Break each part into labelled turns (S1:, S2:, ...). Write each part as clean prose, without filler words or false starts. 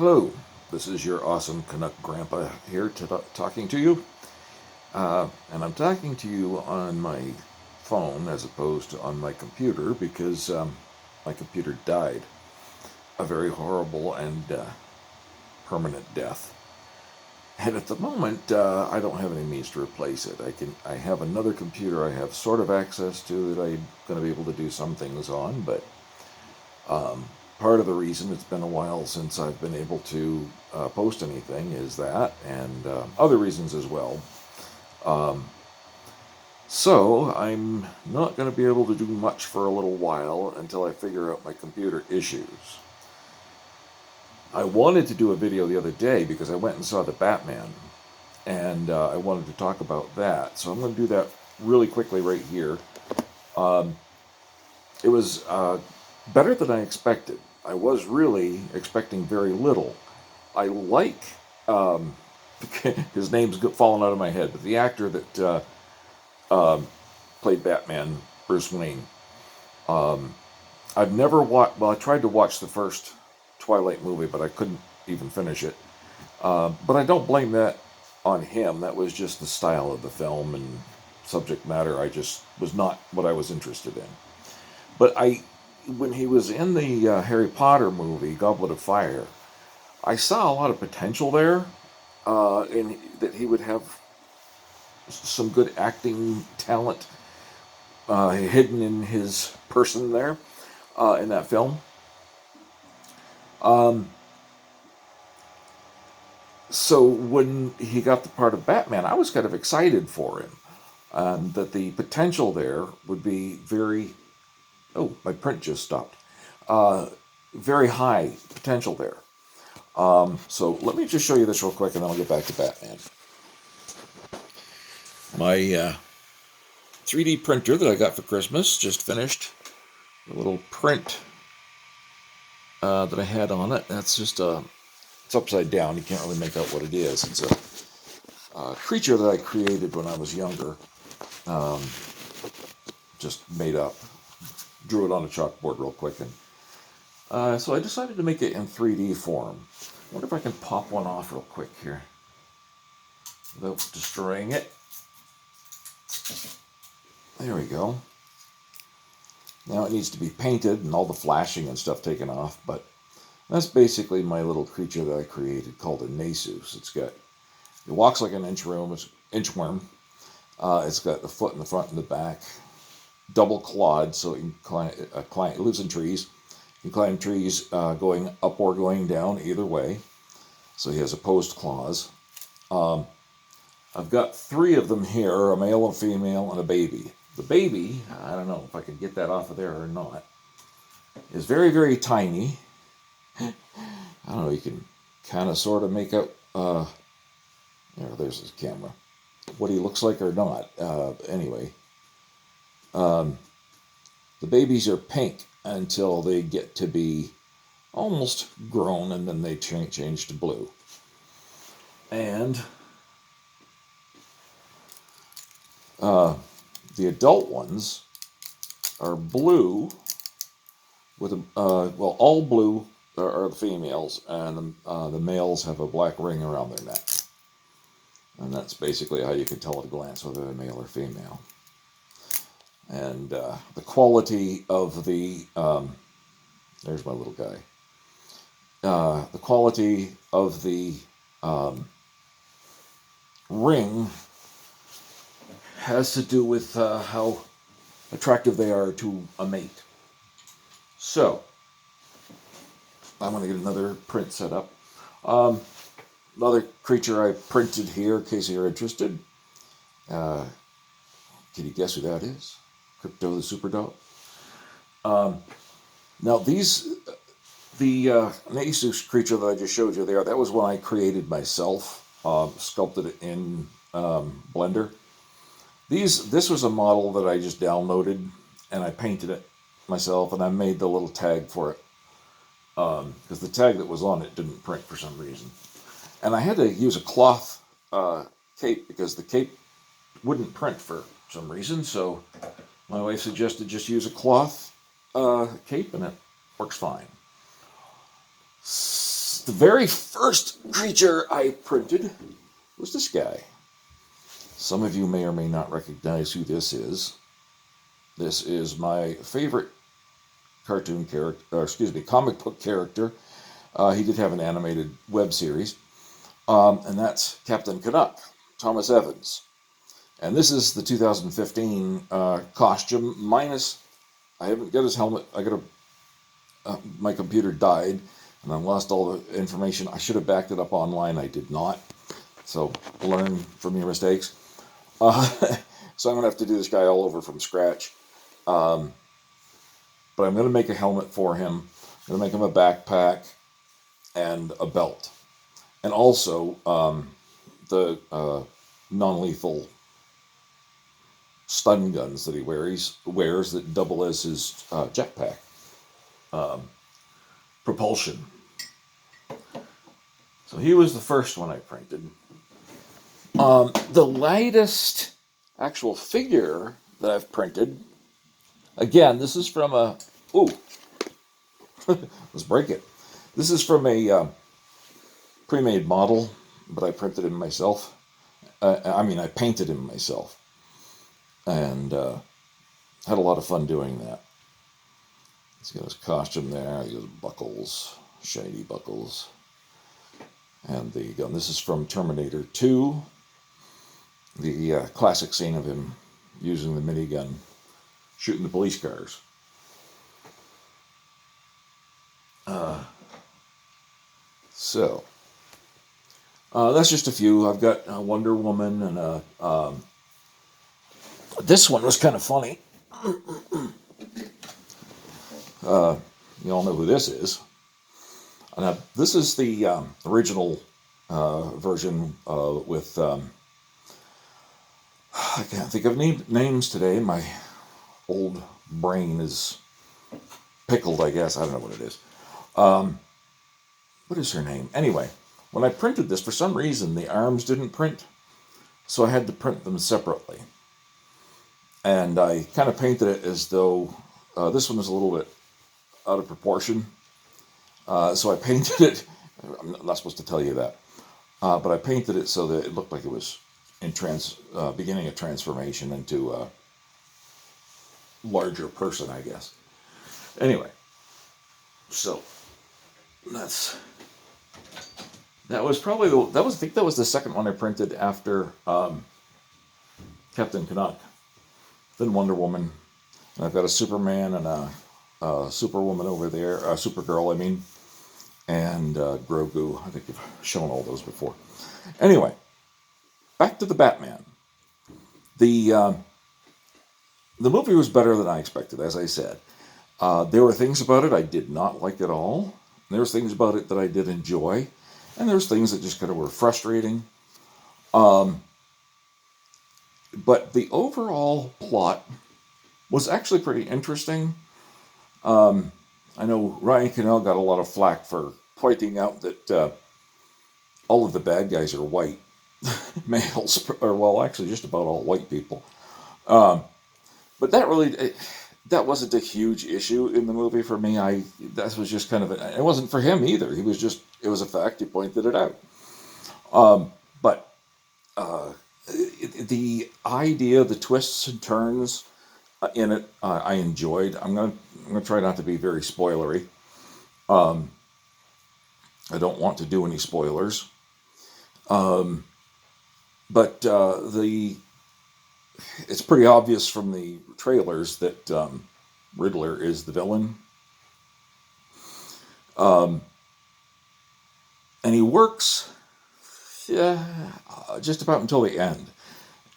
S1: Hello, this is your awesome Canuck Grandpa here talking to you. And I'm talking to you on my phone as opposed to on my computer because my computer died a very horrible and permanent death. And at the moment, I don't have any means to replace it. I have another computer I have sort of access to that I'm going to be able to do some things on, but part of the reason it's been a while since I've been able to post anything is that, and other reasons as well. So I'm not going to be able to do much for a little while until I figure out my computer issues. I wanted to do a video the other day because I went and saw the Batman, and I wanted to talk about that. So I'm going to do that really quickly right here. It was better than I expected. I was really expecting very little. I like, his name's fallen out of my head, but the actor that played Batman, Bruce Wayne. I've never watched, well, I tried to watch the first Twilight movie, but I couldn't even finish it. But I don't blame that on him. That was just the style of the film and subject matter. I just was not what I was interested in. But when he was in the Harry Potter movie, Goblet of Fire, I saw a lot of potential there, and that he would have some good acting talent hidden in his person there in that film. So when he got the part of Batman, I was kind of excited for him, that the potential there would be very. Oh, my print just stopped. Very high potential there. So let me just show you this real quick, and then I'll get back to Batman. My 3D printer that I got for Christmas just finished. A little print that I had on it. That's just it's upside down. You can't really make out what it is. It's a creature that I created when I was younger. Just made up. Drew it on a chalkboard real quick, and so I decided to make it in 3D form. I wonder if I can pop one off real quick here without destroying it. There we go. Now it needs to be painted and all the flashing and stuff taken off, but that's basically my little creature that I created called a Nasus. It walks like an inchworm. It's inchworm. It's got a foot in the front and the back. Double clawed, so it lives in trees. You can climb trees going up or going down, either way. So he has opposed claws. I've got 3 of them here, a male, a female, and a baby. The baby, I don't know if I can get that off of there or not, is very, very tiny. I don't know, you can kind of sort of make out, there's his camera, what he looks like or not. Anyway. The babies are pink until they get to be almost grown, and then they change to blue. And the adult ones are blue with all blue are the females, and the males have a black ring around their neck. And that's basically how you can tell at a glance whether they're male or female. And the quality of the, there's my little guy. The quality of the ring has to do with how attractive they are to a mate. So, I'm going to get another print set up. Another creature I printed here, in case you're interested. Can you guess who that is? Crypto the Super Dope. Now the Nasus creature that I just showed you there, that was one I created myself, sculpted it in Blender. This was a model that I just downloaded, and I painted it myself, and I made the little tag for it, because the tag that was on it didn't print for some reason. And I had to use a cloth cape, because the cape wouldn't print for some reason, so my wife suggested just use a cloth cape, and it works fine. the very first creature I printed was this guy. Some of you may or may not recognize who this is. This is my favorite cartoon character, or excuse me, comic book character. He did have an animated web series, and that's Captain Canuck, Thomas Evans. And this is the 2015 costume, minus, I haven't got his helmet. My computer died, and I lost all the information. I should have backed it up online. I did not. So learn from your mistakes. So I'm going to have to do this guy all over from scratch. But I'm going to make a helmet for him. I'm going to make him a backpack and a belt. And also the non-lethal stun guns that he wears that double as his jetpack propulsion. So he was the first one I printed. The latest actual figure that I've printed, again, this is from a, let's break it. This is from a pre-made model, but I printed him myself. I painted him myself. And had a lot of fun doing that. He's got his costume there, he has buckles, shiny buckles. And the gun, this is from Terminator 2. The classic scene of him using the minigun, shooting the police cars. So, that's just a few. I've got Wonder Woman and this one was kind of funny. You all know who this is. Now, this is the original version with, I can't think of names today. My old brain is pickled, I guess. I don't know what it is. What is her name? Anyway, when I printed this, for some reason, the arms didn't print, so I had to print them separately. And I kind of painted it as though this one was a little bit out of proportion. So I painted it, I'm not supposed to tell you that, but I painted it so that it looked like it was in beginning a transformation into a larger person, I guess. Anyway, so that was probably I think that was the second one I printed after Captain Canuck. Then Wonder Woman. And I've got a Superman and a Superwoman over there, Supergirl, I mean, and Grogu. I think I've shown all those before. Anyway, back to the Batman. The movie was better than I expected, as I said. There were things about it I did not like at all. There was things about it that I did enjoy, and there was things that just kind of were frustrating. But the overall plot was actually pretty interesting. I know Ryan Cannell got a lot of flack for pointing out that all of the bad guys are white males, or well, actually just about all white people. But that wasn't a huge issue in the movie for me. That was just kind of it wasn't for him either. It was a fact. He pointed it out. But the idea, the twists and turns in it, I enjoyed. I'm gonna try not to be very spoilery. I don't want to do any spoilers. But it's pretty obvious from the trailers that Riddler is the villain. And he works just about until the end.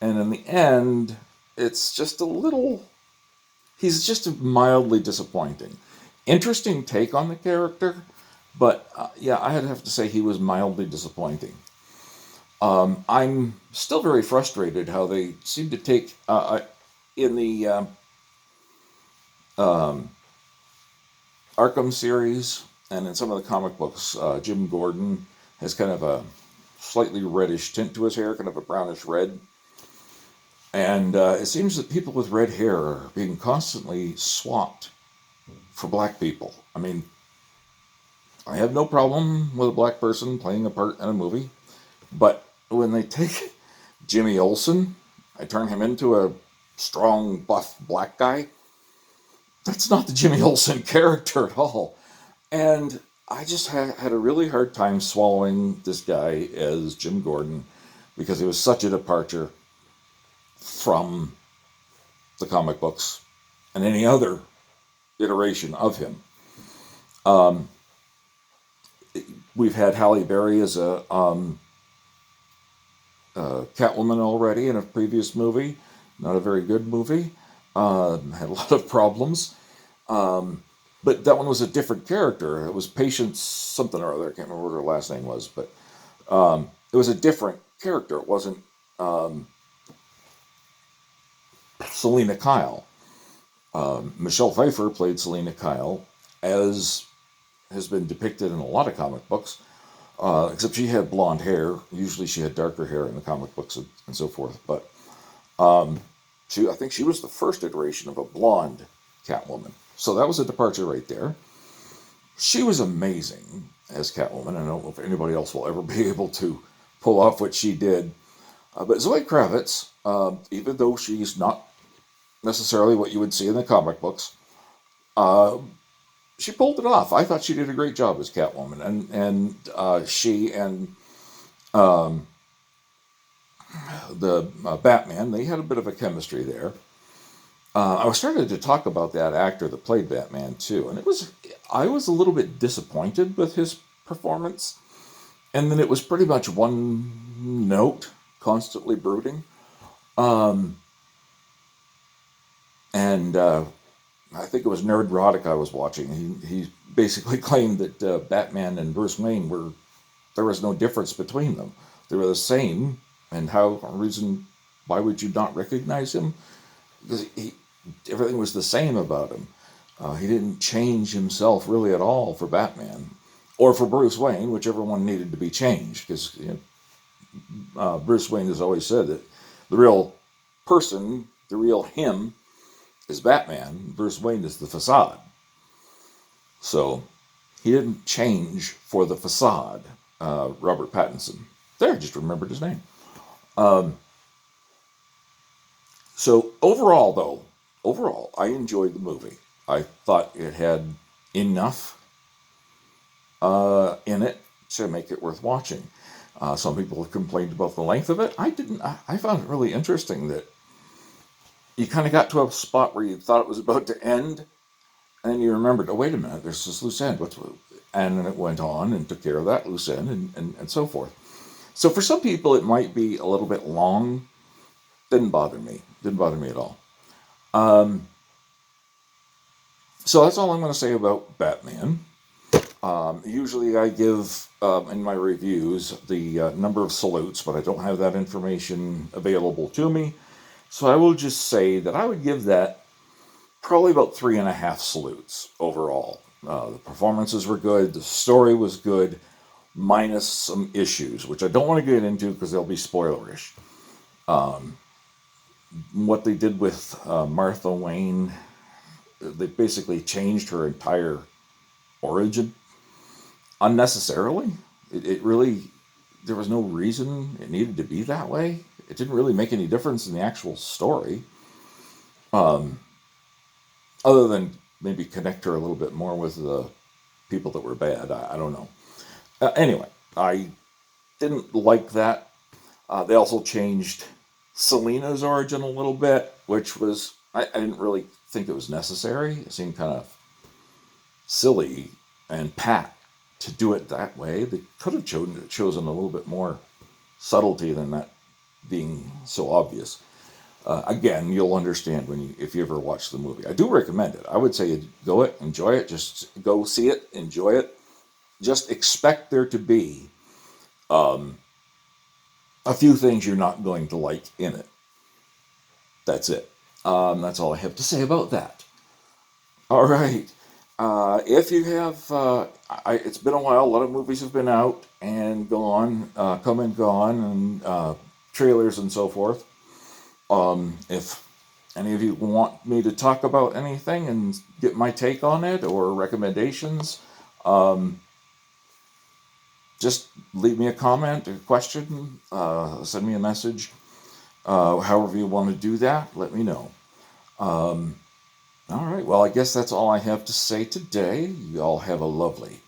S1: And in the end, it's just he's just mildly disappointing. Interesting take on the character, but I'd have to say he was mildly disappointing. I'm still very frustrated how they seem to take, in the Arkham series and in some of the comic books, Jim Gordon has kind of a slightly reddish tint to his hair, kind of a brownish red. And it seems that people with red hair are being constantly swapped for black people. I mean, I have no problem with a black person playing a part in a movie, but when they take Jimmy Olsen, I turn him into a strong, buff black guy. That's not the Jimmy Olsen character at all. And I just had a really hard time swallowing this guy as Jim Gordon because it was such a departure from the comic books and any other iteration of him. Um, we've had Halle Berry as a Catwoman already in a previous movie. Not a very good movie. Had a lot of problems. But that one was a different character. It was Patience something or other. I can't remember what her last name was, but it was a different character. It wasn't Selena Kyle. Michelle Pfeiffer played Selena Kyle, as has been depicted in a lot of comic books, except she had blonde hair. Usually she had darker hair in the comic books and so forth. But I think she was the first iteration of a blonde Catwoman. So that was a departure right there. She was amazing as Catwoman. I don't know if anybody else will ever be able to pull off what she did. But Zoe Kravitz, even though she's not necessarily what you would see in the comic books, she pulled it off. I thought she did a great job as Catwoman. And she and the Batman, they had a bit of a chemistry there. I was starting to talk about that actor that played Batman too, and I was a little bit disappointed with his performance, and then it was pretty much one note, constantly brooding, and I think it was Nerdrotic I was watching. He basically claimed that Batman and Bruce Wayne there was no difference between them. They were the same, and why would you not recognize him? Because everything was the same about him. He didn't change himself really at all for Batman or for Bruce Wayne, whichever one needed to be changed. Because Bruce Wayne has always said that the real person, the real him, is Batman. Bruce Wayne is the facade. So he didn't change for the facade. Robert Pattinson. There, I just remembered his name. So overall, I enjoyed the movie. I thought it had enough in it to make it worth watching. Some people have complained about the length of it. I didn't. I found it really interesting that you kind of got to a spot where you thought it was about to end, and then you remembered, oh, wait a minute, there's this loose end. And then it went on and took care of that loose end and so forth. So for some people, it might be a little bit long. Didn't bother me. Didn't bother me at all. So that's all I'm going to say about Batman. Usually I give, in my reviews, the number of salutes, but I don't have that information available to me. So I will just say that I would give that probably about 3.5 salutes overall. The performances were good. The story was good, minus some issues, which I don't want to get into because they'll be spoilerish. What they did with Martha Wayne, they basically changed her entire origin unnecessarily. It really, there was no reason it needed to be that way. It didn't really make any difference in the actual story, other than maybe connect her a little bit more with the people that were bad. I don't know. Anyway, I didn't like that. They also changed Selena's origin a little bit, which was, I didn't really think it was necessary. It seemed kind of silly and pat to do it that way. They could have chosen a little bit more subtlety than that being so obvious. Again, you'll understand if you ever watch the movie. I do recommend it. I would say enjoy it. Just go see it, enjoy it. Just expect there to be a few things you're not going to like in it. That's it. That's all I have to say about that. All right. If you have, it's been a while. A lot of movies have been out and gone, come and gone, and trailers and so forth. If any of you want me to talk about anything and get my take on it or recommendations, just leave me a comment, a question, send me a message. However you want to do that, let me know. All right, well, I guess that's all I have to say today. You all have a lovely